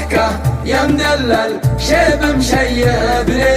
ضحكة يا مدلل شيب مشيبني،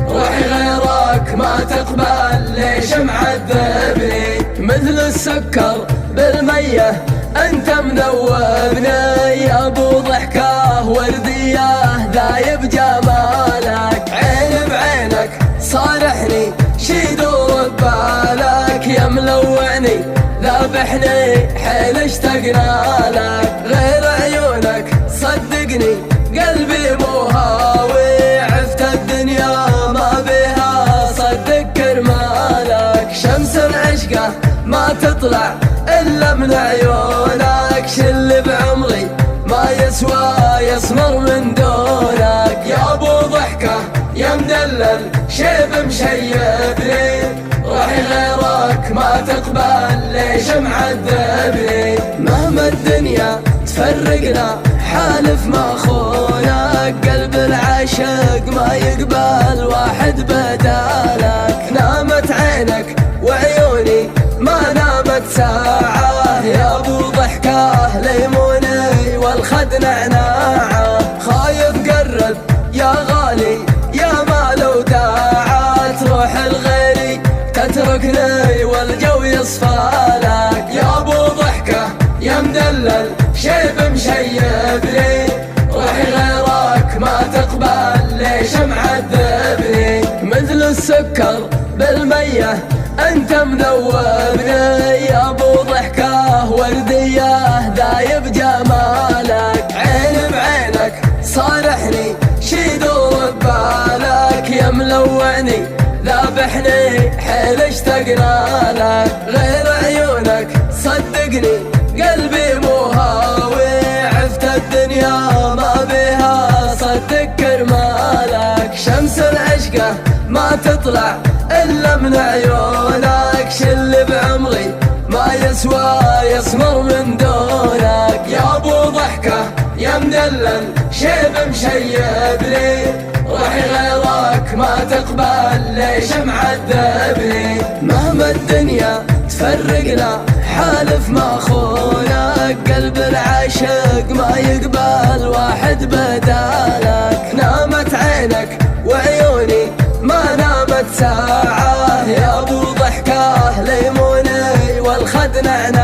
روحي غيرك ما تقبل ليش معذبني، مثل السكر بالمية انت مذوبني، يا ابو ضحكة وردية ذايب جمالك، عين بعينك صارحني شي دور ببالك، يا ملوعني ذابحني حيل اشتقنا لك، غير عيونك صدقني قلبي مو هاوي، عفت الدنيا ما بها صدق كرمالك، شمس العشقة ما تطلع إلا من عيونك، شل بعمري ما يسوى يسمر من دونك، يا أبو ضحكة يا مدلل شيب مشيبني، روحي غيرك ما تقبل ليش معذبني، مهما الدنيا تفرقنا حالف ما خونك، قلب العاشق ما يقبل واحد بدالك، نامت عينك وعيوني ما نامت ساعة، يا ابو ضحكة ليموني والخد نعناعة، خايف قرب يا غالي يا ما لو داعة، تروح الغيري تتركني والجو يصفالك، يا ابو ضحكة يا مدلل شيب مشيبني، روحي غيرك ما تقبل ليش معذبني، مثل السكر بالمية انت مذوبني، يا ابو ضحكة وردية ذايب جمالك، عين بعينك صارحني شي دور ببالك، يا ملوعني ذابحني حيل اشتقنا لك، غير عيونك صدقني قلبي مو هاوي، عفت الدنيا ما بها صدق كرمالك، شمس العشقة ما تطلع إلا من عيونك، شل بعمري ما يسوى يسمر من دونك، يا أبو ضحكة يا مدلل شيب مشيبني، روحي غيرك ما تقبل ليش معذبني، مهما الدنيا تفرقنا حالف ما خونك، قلب العاشق ما يقبل واحد بدالك، نامت عينك وعيوني ما نامت ساعة، يا ابو ضحكة ليموني والخد نعناع.